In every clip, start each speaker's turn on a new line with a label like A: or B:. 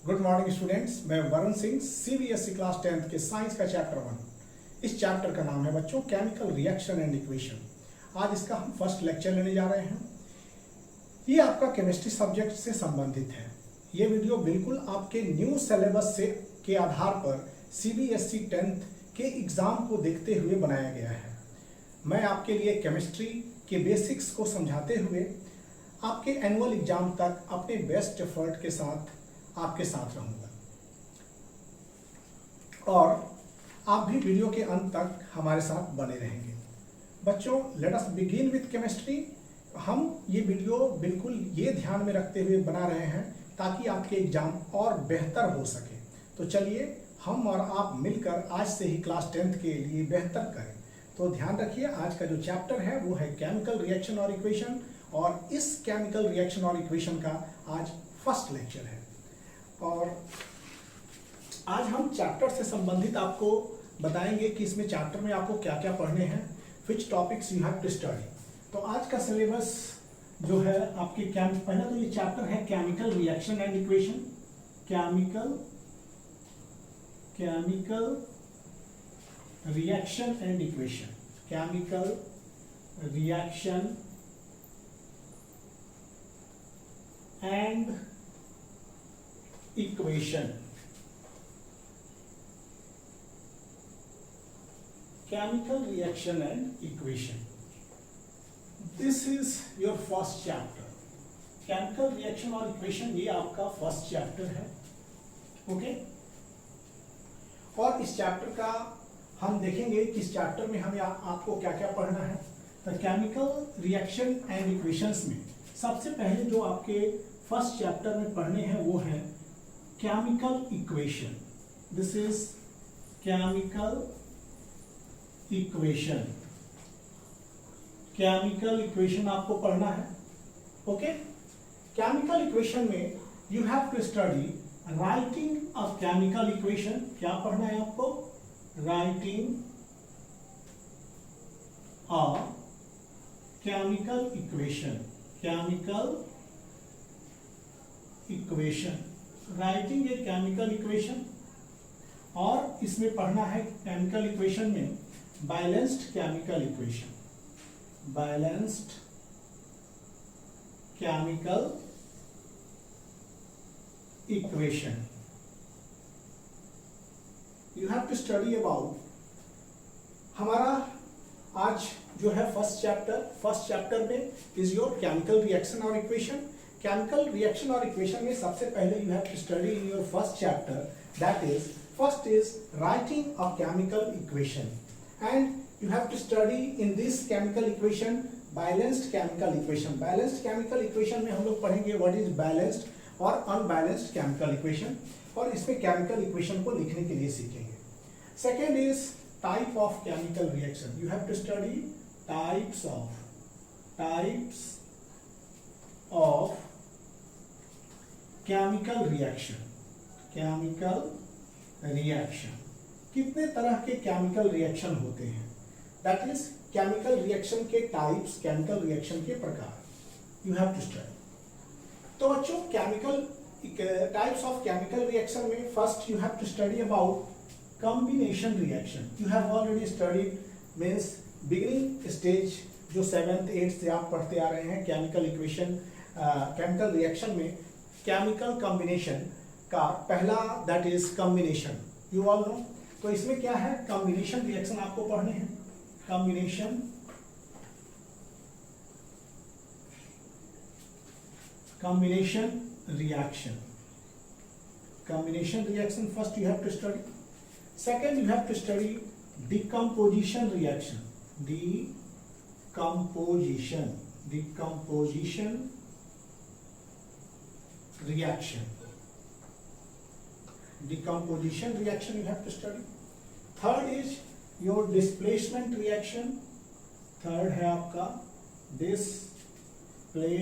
A: Good morning students, मैं Varun Singh CBSE class 10th के science का चैप्टर 1। इस चैप्टर का नाम है बच्चों केमिकल रिएक्शन एंड इक्वेशन। आज इसका हम फर्स्ट लेक्चर लेने जा रहे हैं। ये आपका केमिस्ट्री सब्जेक्ट से संबंधित है। ये वीडियो बिल्कुल आपके न्यू सिलेबस से के आधार पर सीबीएसई 10th के एग्जाम को देखते हुए बनाया गया है। मैं आपके लिए केमिस्ट्री के बेसिक्स को समझाते हुए आपके एनुअल एग्जाम तक अपने बेस्ट एफर्ट के साथ आपके साथ रहूंगा और आप भी वीडियो के अंत तक हमारे साथ बने रहेंगे। बच्चों, let us begin with chemistry. हम ये वीडियो बिल्कुल ये ध्यान में रखते हुए बना रहे हैं ताकि आपके एग्जाम और बेहतर हो सके। तो चलिए हम और आप मिलकर आज से ही क्लास 10th के लिए बेहतर करें। तो ध्यान रखिए, आज का जो चैप्टर है वो है केमिकल रिएक्शन और इक्वेशन, और इस केमिकल रिएक्शन और इक्वेशन का आज फर्स्ट लेक्चर है। और आज हम चैप्टर से संबंधित आपको बताएंगे कि इसमें चैप्टर में आपको क्या क्या पढ़ने हैं, which topics you have to study. तो आज का सिलेबस जो है आपके पहला तो ये चैप्टर है chemical reaction and equation. Chemical reaction and equation, chemical reaction and equation, chemical reaction and equation. This is your first chapter. Chemical reaction और equation ये आपका फर्स्ट चैप्टर है, ओके। और इस चैप्टर का हम देखेंगे कि इस चैप्टर में हमें आपको क्या क्या पढ़ना है। तो केमिकल रिएक्शन एंड इक्वेशंस में सबसे पहले जो आपके फर्स्ट चैप्टर में पढ़ने हैं वो है chemical equation. This is chemical equation. Chemical equation आपको पढ़ना है, ओके। Chemical equation में you have to study writing of chemical equation. क्या पढ़ना है आपको? Writing of chemical equation. Chemical equation, writing a chemical equation. और इसमें पढ़ना है केमिकल इक्वेशन में balanced chemical equation, balanced chemical equation. You have to study about, हमारा आज जो है फर्स्ट चैप्टर में इज योर केमिकल रिएक्शन और इक्वेशन। केमिकल रिएक्शन और इक्वेशन में सबसे पहले you have to study in your first chapter, that is first is writing of chemical equation, and you have to study in this chemical equation balanced chemical equation. Balanced chemical equation में हम लोग पढ़ेंगे what is balanced और unbalanced chemical equation, और इसमें chemical equation को लिखने के लिए सीखेंगे। Second is type of chemical reaction. You have to study types of chemical reaction. कितने तरह के केमिकल रिएक्शन होते हैं, दैट इज केमिकल रिएक्शन के टाइप्स, केमिकल रिएक्शन के प्रकार यू हैव टू स्टडी। तो बच्चों, chemical types of chemical reaction में first you have to study about combination reaction. You have already studied, means beginning stage जो 7th 8th से आप पढ़ते आ रहे हैं केमिकल इक्वेशन, केमिकल रिएक्शन में केमिकल कॉम्बिनेशन का पहला that is combination, you all know. तो इसमें क्या है, कॉम्बिनेशन रिएक्शन आपको पढ़ने हैं। Combination reaction first you have to study. Second you have to study decomposition reaction. Decomposition reaction you have to study. Third is your displacement reaction. Third है आपका displacement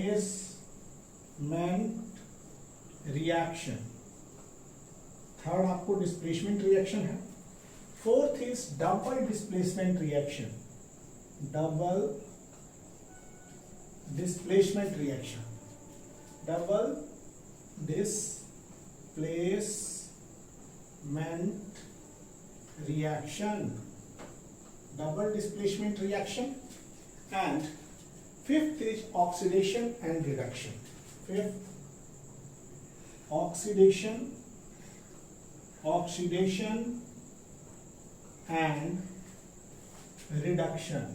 A: reaction. Third आपको displacement reaction है। Fourth is double displacement reaction. displacement reaction, double displacement displacement reaction, double displacement reaction. And fifth is oxidation and reduction. Fifth, oxidation and reduction.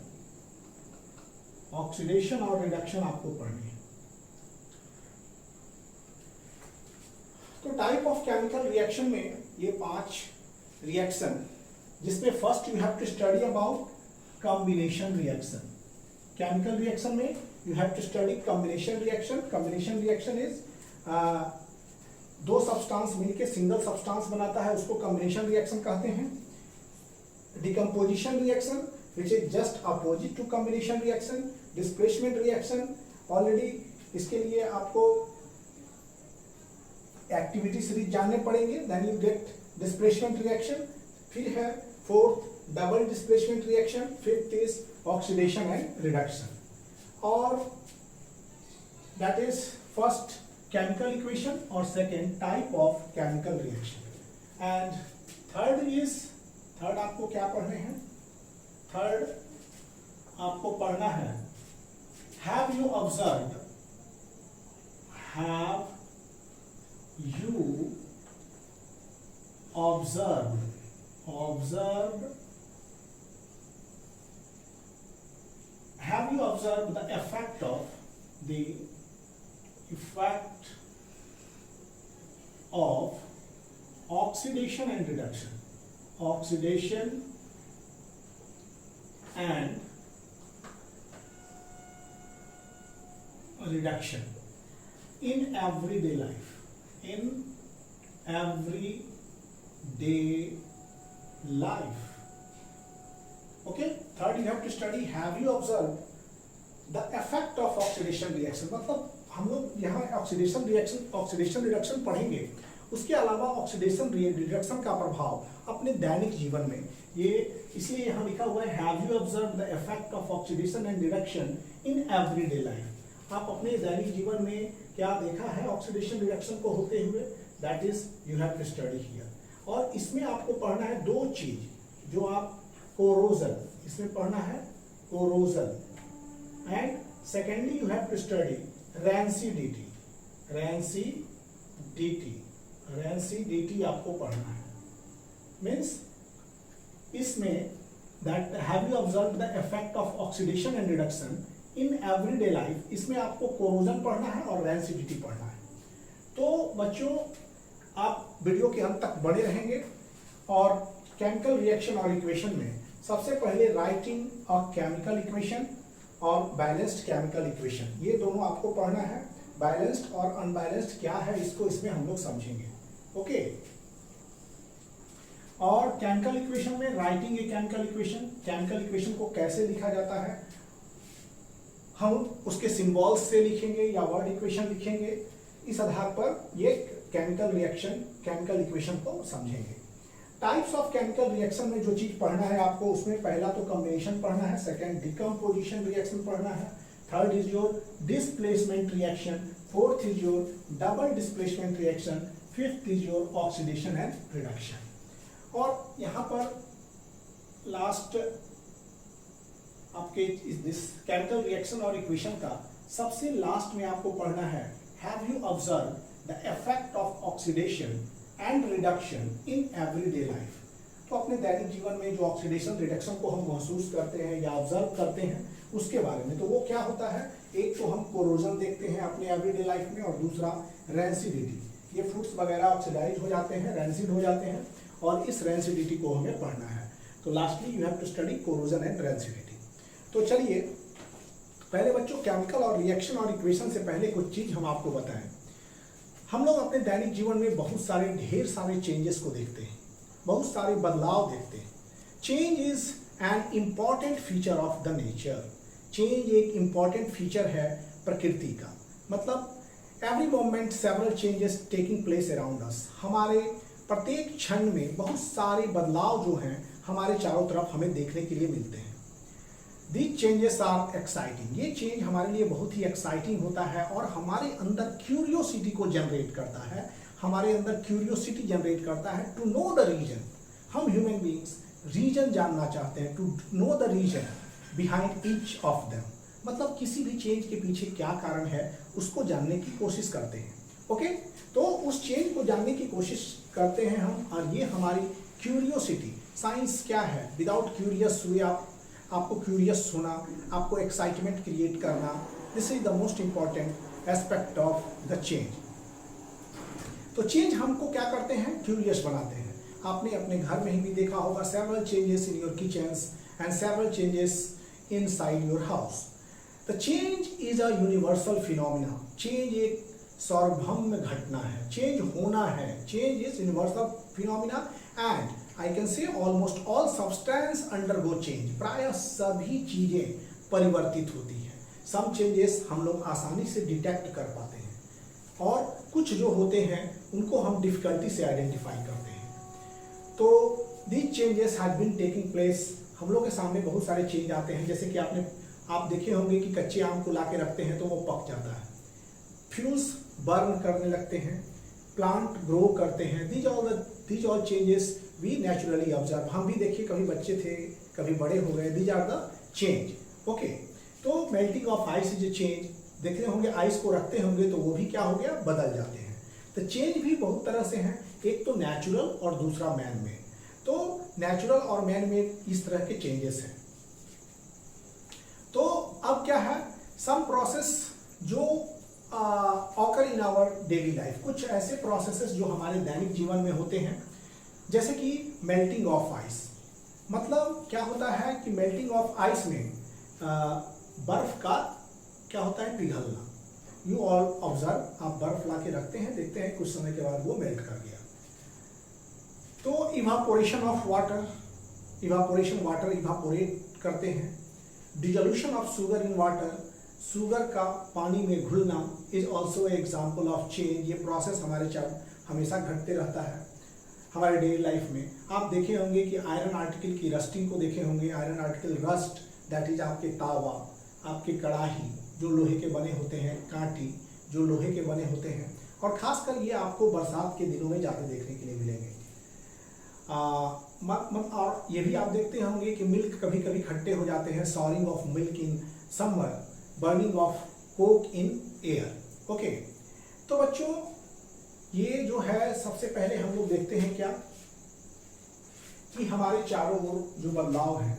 A: Oxidation और reduction आपको पढ़नी है। तो type of chemical reaction में ये 5 reaction, जिसमें first you have to study about combination reaction. Chemical reaction में you have to study combination reaction. Combination reaction is दो सब्सटेंस मिलके सिंगल सब्सटेंस बनाता है, उसको कॉम्बिनेशन रिएक्शन कहते हैं। Decomposition reaction which is just opposite to combination reaction. Displacement reaction, already इसके लिए आपको एक्टिविटी सीरीज जानने पड़ेंगे, then you get displacement reaction. फिर है fourth double displacement reaction, fifth is oxidation and reduction. और that is first chemical equation और second type of chemical reaction. And third आपको क्या पढ़ने हैं? थर्ड आपको पढ़ना है have you observed the effect of oxidation and reduction and reduction in everyday life. Okay, third you have to study have you observed the effect of oxidation reaction। मतलब हम लोग यहाँ ऑक्सीडेशन रिडक्शन पढ़ेंगे, उसके अलावा ऑक्सीडेशन रिडक्शन का प्रभाव अपने दैनिक जीवन में, ये इसलिए यहाँ लिखा हुआ है have you observe the effect of oxidation and reduction in everyday life. आप अपने दैनिक जीवन में क्या देखा है ऑक्सीडेशन रिडक्शन को होते हुए, that is you have to study here. और इसमें आपको पढ़ना है 2 चीज, जो आप कोरोजन, इसमें पढ़ना है corrosion, and secondly you have to study rancidity आपको पढ़ना है। मीन्स इसमें that have you observe the effect of oxidation and reduction in everyday life, इसमें आपको कोरोजन पढ़ना है और रैंसिडिटी पढ़ना है। तो बच्चों आप वीडियो के अंत तक बने रहेंगे। और केमिकल रिएक्शन और इक्वेशन में सबसे पहले राइटिंग ऑफ केमिकल इक्वेशन और बैलेंस्ड केमिकल इक्वेशन, ये दोनों आपको पढ़ना है। बैलेंस्ड और अनबैलेंस्ड क्या है इसको इसमें हम लोग समझेंगे। ओके, और केमिकल इक्वेशन में राइटिंग ए केमिकल इक्वेशन को कैसे लिखा जाता है, हम उसके सिंबल्स से लिखेंगे या वर्ड इक्वेशन लिखेंगे, इस आधार पर ये केमिकल इक्वेशन को समझेंगे। टाइप्स ऑफ केमिकल रिएक्शन में जो चीज पढ़ना है आपको, उसमें पहला तो कॉम्बिनेशन पढ़ना है, सेकंड डिकम्पोजिशन रिएक्शन पढ़ना है, third is your displacement reaction, fourth is your double displacement reaction, fifth is your oxidation and reduction. और यहाँ पर लास्ट आपके दिस केमिकल रिएक्शन और इक्वेशन का सबसे लास्ट में आपको पढ़ना है have you observe the effect of oxidation and reduction in everyday life. तो अपने दैनिक जीवन में जो ऑक्सीडेशन रिडक्शन को हम महसूस करते हैं या ऑब्जर्व करते हैं उसके बारे में, तो वो क्या होता है, एक तो हम कोरोजन देखते हैं अपने एवरीडे लाइफ में, और दूसरा रैंसिडिटी। ये फ्रूट्स वगैरह ऑक्सीडाइज हो जाते हैं, रैंसिड हो जाते हैं, और इस रैंसिडिटी को हमें पढ़ना है। तो lastly you have to study corrosion and rancidity. तो चलिए पहले बच्चों केमिकल और रिएक्शन और इक्वेशन से पहले कुछ चीज हम आपको बताएं। हम लोग अपने दैनिक जीवन में बहुत सारे ढेर सारे चेंजेस को देखते हैं, बहुत सारे बदलाव देखते हैं। Change is an important feature of the nature. Change एक इम्पॉर्टेंट फीचर है प्रकृति का। मतलब every moment several changes taking place around us. हमारे प्रत्येक क्षण में बहुत सारे बदलाव जो हैं हमारे चारों तरफ हमें देखने के लिए मिलते हैं। These changes are exciting। ये चेंज हमारे लिए बहुत ही एक्साइटिंग होता है और हमारे अंदर क्यूरियोसिटी को जनरेट करता है, हमारे अंदर क्यूरियोसिटी जनरेट करता है टू नो द रीजन। हम ह्यूमन बींग्स रीजन जानना चाहते हैं, to know the reason behind each of them. मतलब किसी भी चेंज के पीछे क्या कारण है उसको जानने की कोशिश करते हैं। ओके, तो उस चेंज को जानने की कोशिश करते हैं हम, और ये हमारी क्यूरियोसिटी। साइंस क्या है? विदाउट क्यूरियस हुए आपको क्यूरियस होना, आपको एक्साइटमेंट क्रिएट करना, this is the most important aspect of the change. तो चेंज हमको क्या करते हैं? क्यूरियस बनाते हैं। आपने अपने घर में ही भी देखा होगा, several changes in your kitchens and several changes inside your house. The change is a universal phenomena. Change एक सार्वभौम घटना है, चेंज होना है। Change is universal phenomena and I can say almost all substance undergo change. प्राय सभी चीजें परिवर्तित होती हैं। सम चेंजेस हम लोग आसानी से डिटेक्ट कर पाते हैं और कुछ जो होते हैं उनको हम डिफिकल्टी से आइडेंटिफाई करते हैं। तो these changes have been taking place. हम लोग के सामने बहुत सारे चेंज आते हैं, जैसे कि आप देखे होंगे कि कच्चे आम को ला के रखते हैं तो वो पक जाता है, फ्यूल्स बर्न करने लगते हैं, प्लांट ग्रो करते हैं। These all changes we naturally observe. हम भी देखिए, कभी बच्चे थे, कभी बड़े हो गए, these are the change. Okay, तो melting of ice is a change. देख रहे होंगे आइस को रखते होंगे तो वो भी क्या हो गया? बदल जाते हैं। तो चेंज भी बहुत तरह से हैं, एक तो नेचुरल और दूसरा मैन मेड। तो नेचुरल और मैन मेड इस तरह के चेंजेस हैं। तो अब क्या है, सम प्रोसेस जो occur in our daily life, कुछ ऐसे प्रोसेसेस जो हमारे दैनिक जीवन में होते हैं, जैसे कि मेल्टिंग ऑफ आइस। मतलब क्या होता है कि मेल्टिंग ऑफ आइस में बर्फ का क्या होता है? पिघलना। यू ऑल ऑब्जर्व, आप बर्फ ला के रखते हैं, देखते हैं कुछ समय के बाद वो मेल्ट कर गया। तो evaporation of water, evaporation, water evaporate करते हैं। Dissolution of sugar in water, sugar का पानी में घुलना is also a example of change. ये प्रोसेस हमारे हमेशा घटते रहता है हमारे डेली लाइफ में। आप देखे होंगे कि आयरन आर्टिकल की रस्टिंग को देखे होंगे। Iron article rust, that is आपके तावा, आपके कड़ाही जो लोहे के बने होते हैं, कांटी जो लोहे के बने होते हैं, और खासकर ये आपको बरसात के दिनों में ज़्यादा देखने के लिए मिलेंगे। और ये भी आप देखते होंगे कि मिल्क कभी कभी खट्टे हो जाते हैं। Soaring of milk in summer, burning of coke in air. Okay, तो बच्चों ये जो है, सबसे पहले हम लोग देखते हैं क्या कि हमारे चारों ओर जो बदलाव है,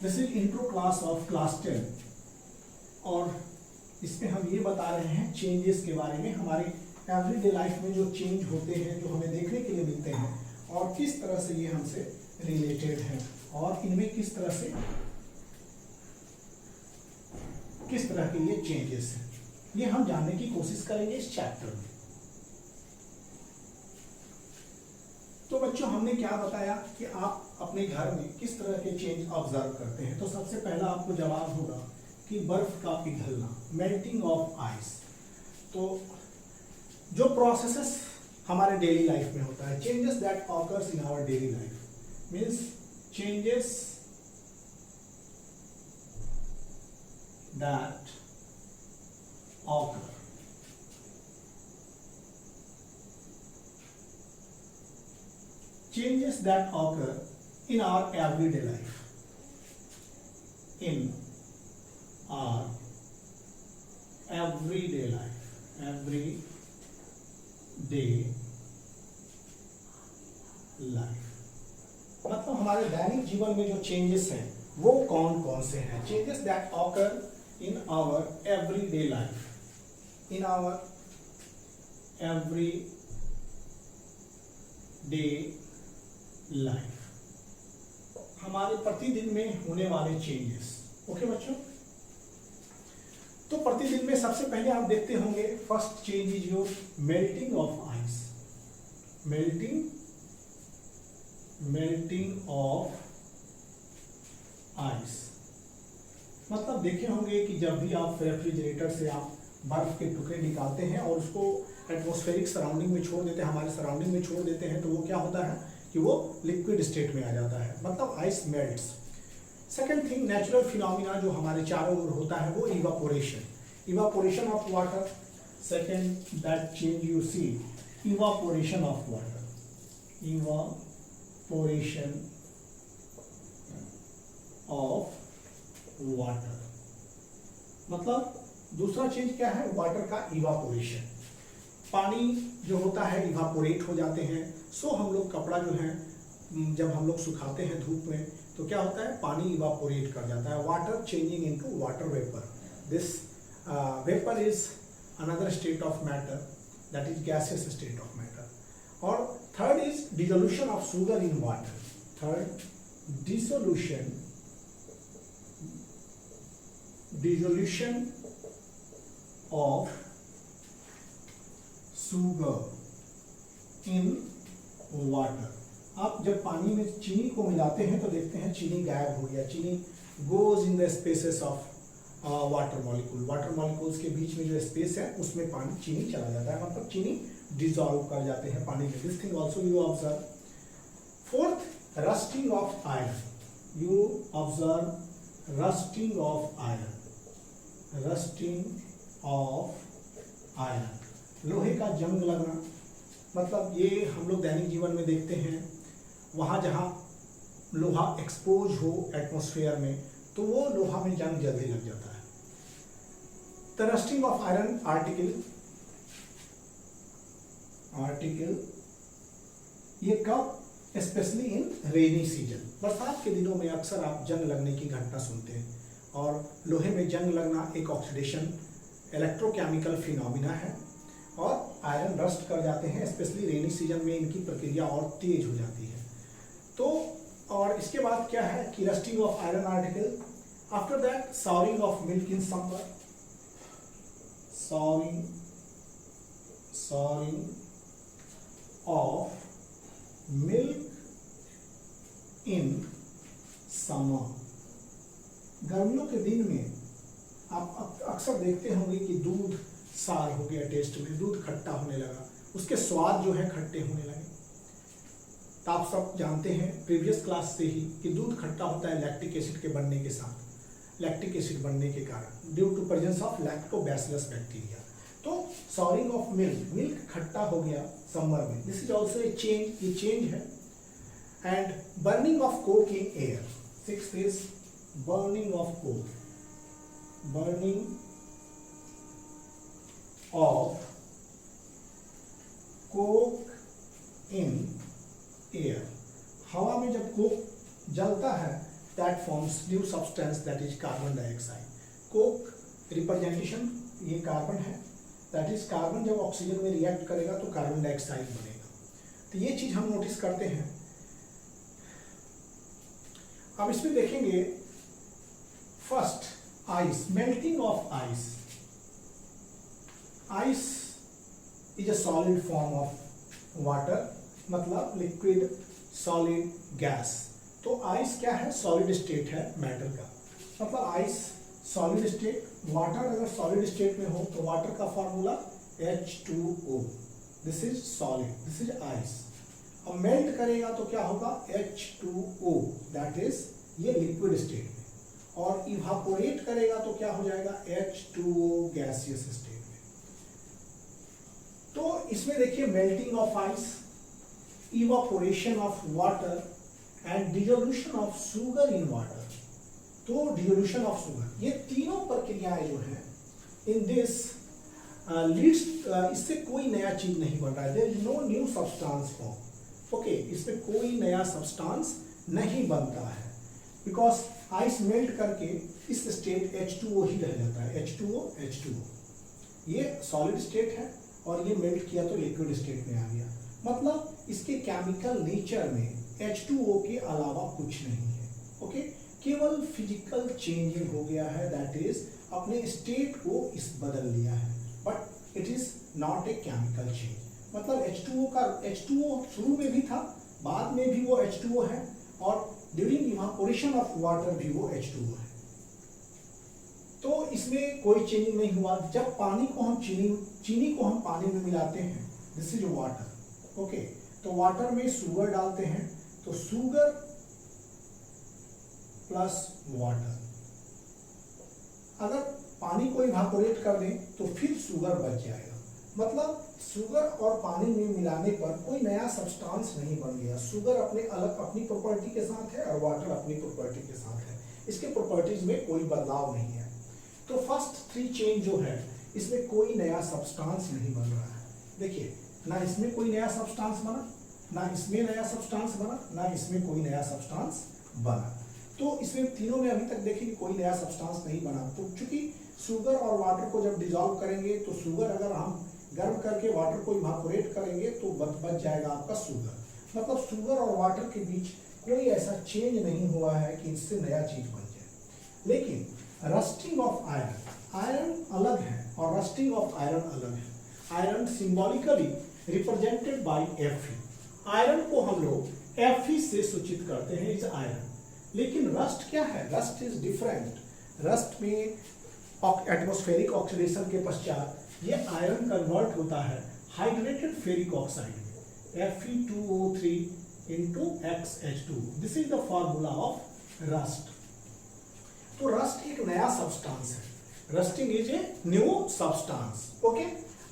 A: this is intro class of class 10, और इसमें हम ये बता रहे हैं चेंजेस के बारे में। हमारे एवरीडे लाइफ में जो चेंज होते हैं, जो हमें देखने के लिए मिलते हैं, और किस तरह से ये हमसे रिलेटेड है, और इनमें किस तरह के ये चेंजेस हैं, ये हम जानने की कोशिश करेंगे इस चैप्टर में। तो बच्चों हमने क्या बताया कि आप अपने घर में किस तरह के चेंज ऑब्जर्व करते हैं। तो सबसे पहला आपको जवाब होगा कि बर्फ का पिघलना, मेल्टिंग ऑफ आइस। तो जो प्रोसेसेस हमारे डेली लाइफ में होता है, changes that occurs in our daily life means changes that occur changes that occur in our everyday life, in our everyday life, मतलब हमारे दैनिक जीवन में जो चेंजेस हैं वो कौन कौन से हैं? Changes that occur in our everyday life, in our everyday life, हमारे प्रतिदिन में होने वाले चेंजेस। ओके बच्चों, तो प्रतिदिन में सबसे पहले आप देखते होंगे first change is your melting of ice. Melting of ice मतलब देखे होंगे कि जब भी आप रेफ्रिजरेटर से आप बर्फ के टुकड़े निकालते हैं और उसको एटमॉस्फेरिक सराउंडिंग में छोड़ देते हैं, हमारे सराउंडिंग में छोड़ देते हैं, तो वो क्या होता है कि वो लिक्विड स्टेट में आ जाता है, मतलब ice melts. Second thing, natural phenomena जो हमारे चारों ओर होता है वो evaporation of water. Second that change you see, evaporation of water, evaporation of water. मतलब दूसरा चेंज क्या है, वाटर का इवापोरेशन. पानी जो होता है इवापोरेट हो जाते हैं. सो हम लोग कपड़ा जो है जब हम लोग सुखाते हैं धूप में तो क्या होता है, पानी इवापोरेट कर जाता है. Water changing into water vapour. This vapour is another state of matter, that is gaseous state of matter. और third is dissolution of sugar in water. Third, dissolution of sugar in water. आप जब पानी में चीनी को मिलाते हैं तो देखते हैं चीनी गायब हो गया. चीनी goes in the spaces of water molecule. Water molecules के बीच में जो स्पेस है उसमें पानी चीनी चला जाता है, मतलब चीनी डिसॉल्व कर जाते हैं पानी में. This thing also you observe. Fourth, rusting of iron. You observe rusting of iron. Rusting of iron, लोहे का जंग लगना. मतलब ये हम लोग दैनिक जीवन में देखते हैं, वहाँ जहाँ लोहा एक्सपोज हो एटमॉस्फेयर में तो वो लोहा में जंग जल्दी लग जाता है. The rusting of iron article ये कब, स्पेशली इन रेनी सीजन. बरसात के दिनों में अक्सर आप जंग लगने की घटना सुनते हैं. और लोहे में जंग लगना एक ऑक्सीडेशन इलेक्ट्रोकेमिकल फिनोमिना है और आयरन रस्ट कर जाते हैं. स्पेशली रेनी सीजन में इनकी प्रक्रिया और तेज हो जाती है. तो और इसके बाद क्या है कि rusting of iron article. After that soaring of milk in summer. Soaring of milk in summer. गर्मियों के दिन में आप अक्सर देखते होंगे कि दूध सार हो गया, टेस्ट में दूध खट्टा होने लगा, उसके स्वाद जो है खट्टे होने लगे. तो आप सब जानते हैं प्रीवियस क्लास से ही कि दूध खट्टा होता है लैक्टिक एसिड के बनने के साथ, लैक्टिक एसिड बनने के कारण, due to presence of lactobacillus bacteria. तो सॉरिंग ऑफ मिल्क खट्टा हो गया समर में. This is also a change, ये चेंज है. And burning of coke in air. Sixth is burning of coal. Burning of coke in air. हवा में जब कोक जलता है that forms new substance that is carbon dioxide. Coke representation ये carbon है, that is carbon जब oxygen में react करेगा तो कार्बन डाइऑक्साइड बनेगा. तो ये चीज हम नोटिस करते हैं. अब इसमें देखेंगे first ice, melting of ice. Ice is a solid form of water, मतलब लिक्विड सॉलिड गैस. तो आइस क्या है, सॉलिड स्टेट है मैटर का. मतलब आइस सॉलिड स्टेट, वाटर अगर सॉलिड स्टेट में हो तो वाटर का formula H2O. This is solid, this is ice. अब मेल्ट करेगा तो क्या होगा, H2O, दैट इज ये लिक्विड स्टेट में. और इवापोरेट करेगा तो क्या हो जाएगा, H2O गैसियस स्टेट में. तो इसमें देखिए melting of ice, evaporation of water and dissolution of sugar in water. तो डिसोल्यूशन ऑफ शुगर, ये तीनों प्रक्रियाएं जो हैं इन दिस लीड्स, इससे कोई नया चीज नहीं बन रहा है. There is no new substance form. Okay, इसमें कोई नया सब्सटेंस नहीं बनता है बिकॉज आइस मेल्ट करके इस स्टेट H2O ही रह जाता है. H2O ये सॉलिड स्टेट है और ये मेल्ट किया तो लिक्विड स्टेट में आ गया. मतलब इसके केमिकल नेचर में H2O के अलावा कुछ नहीं है. ओके, केवल फिजिकल चेंजिंग हो गया है, दैट इज अपने स्टेट को इस बदल लिया है, but it is not a chemical change. मतलब H2O शुरू में भी था, बाद में भी वो H2O है और ड्यूरिंग इवापोरेशन ऑफ वाटर भी वो H2O है. तो इसमें कोई चेंजिंग नहीं हुआ. जब पानी को हम चीनी को हम पानी में मिलाते हैं, दिस इज वाटर. ओके, तो वाटर में शुगर डालते हैं तो शुगर प्लस वाटर। अगर पानी को इवापोरेट कर दें तो फिर शुगर बच जाएगा। मतलब शुगर और पानी में मिलाने पर कोई नया सब्सटेंस नहीं बन गया। शुगर अपने अलग अपनी प्रॉपर्टी के साथ है और वाटर अपनी प्रॉपर्टी के साथ है, इसके प्रॉपर्टीज में कोई बदलाव नहीं है। तो फर्स्ट 3 चेंज जो है इसमें कोई नया सब्सटेंस नहीं बन रहा है। देखिए, ना इसमें कोई नया सब्सटेंस बना, ना इसमें नया सब्सटेंस बना, ना इसमें कोई नया सब्सटेंस बना। तो इसमें तीनों में अभी तक देखिए कोई नया सब्सटेंस नहीं बना। तो चूंकि शुगर और वाटर को जब डिजॉल्व करेंगे तो शुगर अगर हम गर्म करके वाटर को इवापोरेट करेंगे तो बच जाएगा आपका शुगर। मतलब शुगर और वाटर के बीच कोई ऐसा चेंज नहीं हुआ है कि इससे नया चीज बन जाए। लेकिन रस्टिंग ऑफ आयरन, आयरन अलग है और रस्टिंग ऑफ आयरन अलग है। Iron symbolically represented by Fe। Iron को हम लोग Fe से सूचित करते हैं, इज आयरन। लेकिन रस्ट क्या है? Rust is different. रस्ट में एटमॉस्फेरिक ऑक्सीडेशन के पश्चात ये आयरन कन्वर्ट होता है हाइड्रेटेड फेरिक ऑक्साइड में, Fe2O3 into XH2। This is the formula of rust. तो रस्ट एक नया सब्सटेंस है। Rusting is a new substance. Okay.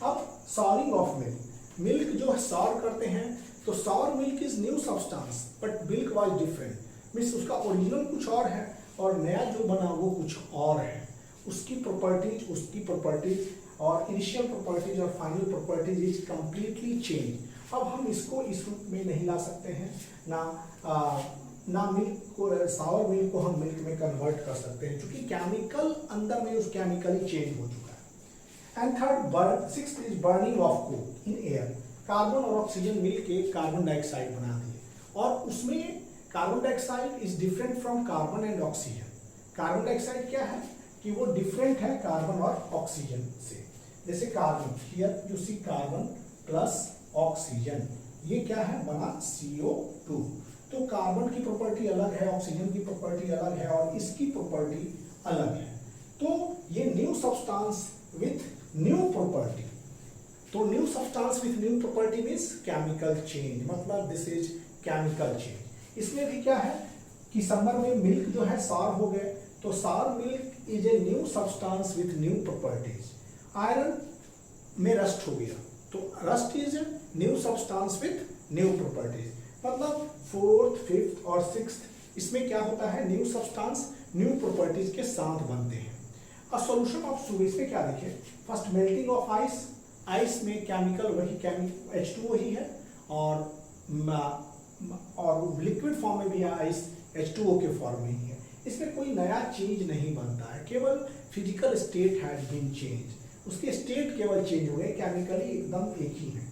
A: अब सॉरिंग ऑफ मिल्क, मिल्क जो है सॉर करते हैं तो sour milk is new substance but milk was different. Means उसका ओरिजिनल कुछ और है और नया जो बना वो कुछ और है। उसकी प्रॉपर्टीज और इनिशियल प्रॉपर्टीज और final properties is completely change. अब हम इसको इस रूप में नहीं ला सकते हैं, ना मिल्क को, सावर मिल्क को हम मिल्क में कन्वर्ट कर सकते हैं क्योंकि केमिकल अंदर में उस केमिकली चेंज हो चुका है। And third, sixth is burning of coke in air. Carbon और ऑक्सीजन मिलके कार्बन डाइऑक्साइड बना दिए और उसमें carbon dioxide is different from carbon and oxygen. Carbon dioxide क्या है कि वो डिफरेंट है कार्बन और ऑक्सीजन से। जैसे carbon, here you see carbon plus oxygen, ये क्या है? बना CO2। तो कार्बन की प्रॉपर्टी अलग है, ऑक्सीजन की प्रॉपर्टी अलग है और इसकी प्रॉपर्टी अलग है। तो ये new substance with new property. तो new substance with new property means chemical change, मतलब दिस इज केमिकल चेंज। इसमें भी क्या है कि समर में मिल्क जो है सार हो गए, तो सार milk is a new substance with new properties. Iron में रस्ट हो गया तो rust is a new substance with new properties. मतलब 4th, 5th और 6th इसमें क्या होता है? न्यू सब्सटेंस न्यू प्रॉपर्टीज के साथ बनते हैं। अ सॉल्यूशन ऑफ शुगर, इसमें क्या देखिए, first melting of ice. Ice में केमिकल वही H2O ही है और लिक्विड फॉर्म में भी आइस H2O के फॉर्म में ही है। इसमें कोई नया चीज नहीं बनता है, केवल physical state has been change. उसके स्टेट केवल चेंज हुए, केमिकली एकदम एक ही है।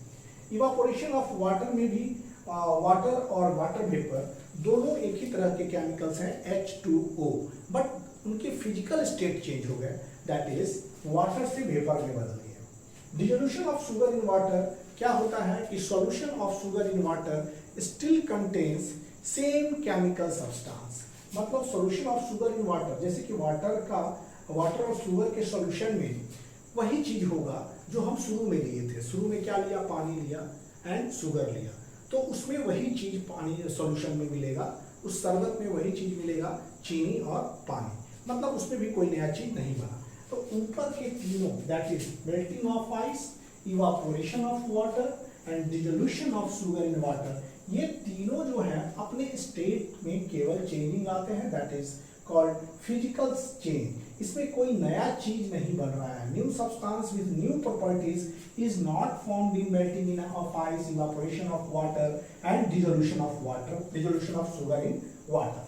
A: इवापोरेशन ऑफ वाटर में भी वाटर और वाटर वेपर दोनों एक ही तरह के केमिकल्स हैं H2O, बट उनके फिजिकल स्टेट चेंज हो गए, दैट इज वाटर से वेपर में बदल गया। Dissolution of sugar in water, क्या होता है कि solution of sugar in water still contains same chemical substance. मतलब solution of sugar in water, जैसे कि वाटर और शुगर के सॉल्यूशन में वही चीज होगा जो हम शुरू में लिए थे। शुरू में क्या लिया? पानी लिया एंड शुगर लिया, तो उसमें वही चीज पानी सॉल्यूशन में मिलेगा, उस शरबत में वही चीज मिलेगा, चीनी और पानी। मतलब उसमें भी कोई नया चीज नहीं बना। तो ऊपर के तीनों, that is melting of ice, evaporation of water and dissolution of sugar in water, ये तीनों जो है अपने स्टेट में केवल चेंजिंग आते हैं, that is called physical change. इसमें कोई नया चीज नहीं बन रहा है। New substance with new properties is not formed in melting in of ice, evaporation of water and dissolution of sugar in water.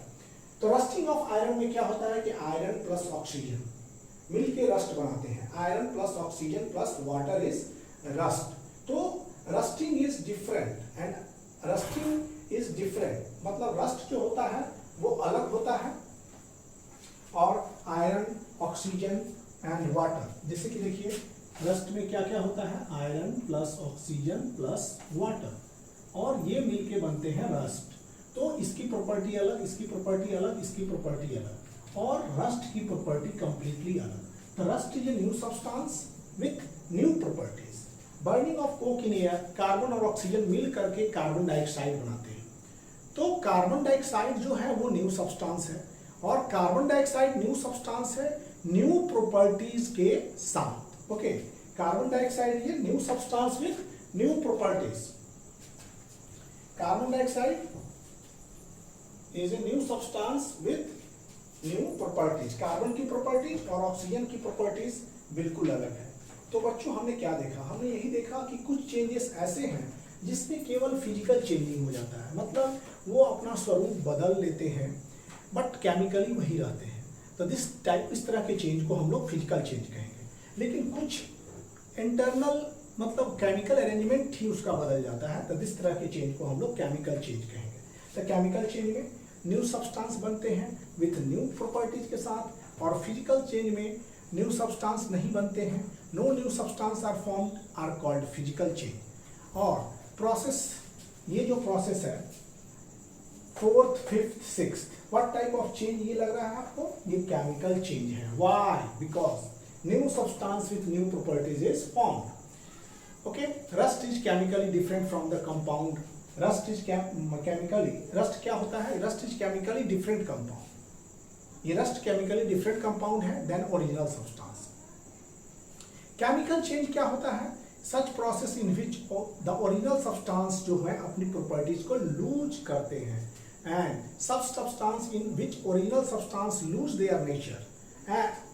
A: तो रस्टिंग ऑफ आयरन में क्या होता है कि आयरन प्लस ऑक्सीजन मिलके रस्ट बनाते हैं। Iron plus oxygen plus water is rust. तो rusting is different and rusting is different, मतलब रस्ट जो होता है वो अलग होता है और आयरन, ऑक्सीजन एंड वाटर, जैसे कि देखिए रस्ट में क्या क्या होता है? Iron plus oxygen plus water, और ये मिलके बनते हैं रस्ट। तो इसकी प्रॉपर्टी अलग, इसकी प्रॉपर्टी अलग, इसकी प्रॉपर्टी अलग, और रस्ट की प्रॉपर्टी कंप्लीटली अलग। तो rust is a new substance with new properties. Burning of coke in air, carbon और ऑक्सीजन मिल करके कार्बन डाइऑक्साइड बनाते हैं। तो कार्बन डाइऑक्साइड जो है वो न्यू सब्सटेंस है और कार्बन डाइऑक्साइड न्यू सब्सटेंस है न्यू प्रॉपर्टीज के साथ। ओके, कार्बन डाइऑक्साइड ये new substance with new properties. Carbon dioxide is a new substance with new properties. Carbon की प्रॉपर्टी और ऑक्सीजन की प्रॉपर्टीज बिल्कुल अलग है। तो बच्चों हमने क्या देखा, हमने यही देखा कि कुछ चेंजेस ऐसे हैं जिसमें केवल फिजिकल चेंजिंग हो जाता है, मतलब वो अपना स्वरूप बदल लेते हैं बट केमिकली वही रहते हैं। तो इस तरह के चेंज को हम लोग फिजिकल चेंज कहेंगे। लेकिन कुछ इंटरनल मतलब केमिकल अरेंजमेंट ही उसका बदल जाता है, तो इस तरह के चेंज को हम लोग केमिकल चेंज कहेंगे। तो केमिकल चेंज में न्यू सब्सटेंस बनते हैं विथ न्यू प्रॉपर्टीज के साथ, और फिजिकल चेंज में न्यू सब्सटेंस नहीं बनते हैं, no new substance are formed are called physical change. और प्रोसेस, ये जो प्रोसेस है 4th, 5th, 6th, what type of change ये लग रहा है आपको, ये केमिकल चेंज है। Why? Because new substance with new properties is formed. Okay, rust is chemically different from the compound. Rust is chemically, rust क्या होता है, rust is chemically different compound. ये रस्ट केमिकली डिफरेंट कंपाउंड है then original substance. Chemical change क्या होता है, such process in which the original substance जो है अपनी प्रॉपर्टीज को लूज करते हैं, and such substance in which original substance lose their nature and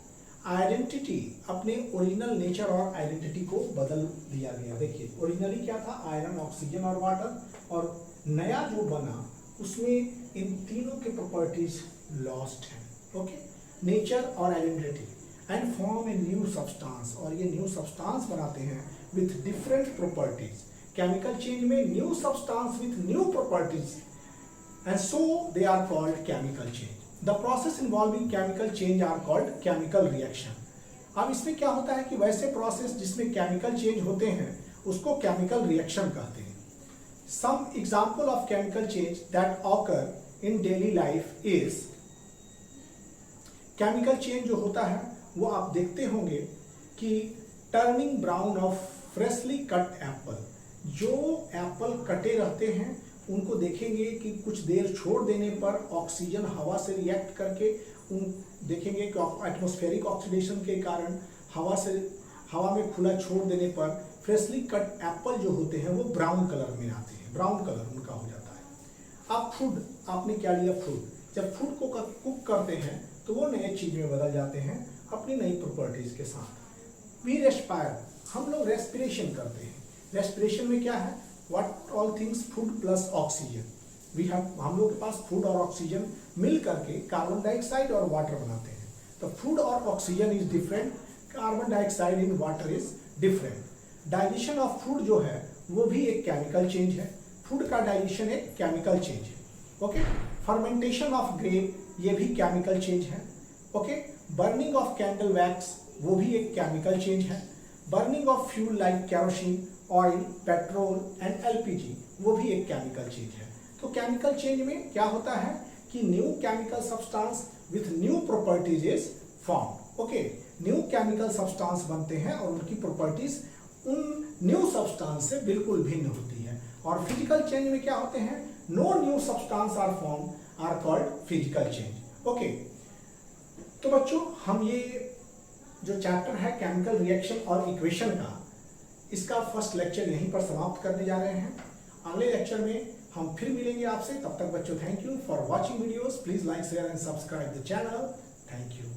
A: identity, अपने ओरिजिनल नेचर और आइडेंटिटी को बदल दिया गया। देखिए ओरिजिनली क्या था, आयरन, ऑक्सीजन और वाटर, और नया जो बना उसमें इन तीनों के प्रॉपर्टीज लॉस्ट हैं। ओके, नेचर और identity, and form a new substance, और ये न्यू सब्सटेंस बनाते हैं with different properties. Chemical change में new substance with new properties, and so they are called chemical change. The process involving chemical change are called chemical reaction. अब इसमें क्या होता है कि वैसे प्रोसेस जिसमें केमिकल चेंज होते हैं उसको केमिकल रिएक्शन कहते हैं। Some example of chemical change that occur in daily life is, chemical change जो होता है वो आप देखते होंगे कि turning brown of freshly cut apple. जो एप्पल कटे रहते हैं उनको देखेंगे कि कुछ देर छोड़ देने पर ऑक्सीजन हवा से रिएक्ट करके उन देखेंगे कि एटमॉस्फेरिक ऑक्सीडेशन के कारण हवा में खुला छोड़ देने पर फ्रेशली कट एप्पल जो होते हैं वो ब्राउन कलर में आते हैं, ब्राउन कलर उनका हो जाता है। अब फूड, आपने क्या लिया, फूड। जब फूड को कुक करते हैं तो वो नए चीज में बदल जाते हैं अपनी नई प्रॉपर्टीज के साथ। वी रेस्पायर, हम लोग रेस्पिरेशन करते हैं। रेस्पिरेशन में क्या है, what all things, food plus oxygen. हम लोग के पास फूड और ऑक्सीजन मिल करके कार्बन डाइऑक्साइड और वाटर बनाते हैं। तो फूड और oxygen is different, carbon dioxide in water is different. Digestion of food जो है वो भी एक केमिकल चेंज है, फूड का डाइजेशन एक केमिकल चेंज है। ओके, फर्मेंटेशन ऑफ ग्रेन ये भी केमिकल चेंज है। Okay, burning of candle wax वो भी एक केमिकल चेंज है। Burning of fuel like kerosene, oil, petrol and LPG वो भी एक केमिकल चेंज है। तो केमिकल चेंज में क्या होता है कि new chemical substance with new properties is form. Okay, new chemical substance बनते हैं और उनकी प्रॉपर्टीज उन न्यू सब्सटेंस से बिल्कुल भिन्न होती है। और फिजिकल चेंज में क्या होते हैं, no new substance are form are called physical change. Okay, तो बच्चों हम ये जो चैप्टर है केमिकल रिएक्शन और इक्वेशन का, इसका फर्स्ट लेक्चर यहीं पर समाप्त करने जा रहे हैं। अगले लेक्चर में हम फिर मिलेंगे आपसे। तब तक बच्चों thank you for watching videos. Please like, share and subscribe the channel. Thank you.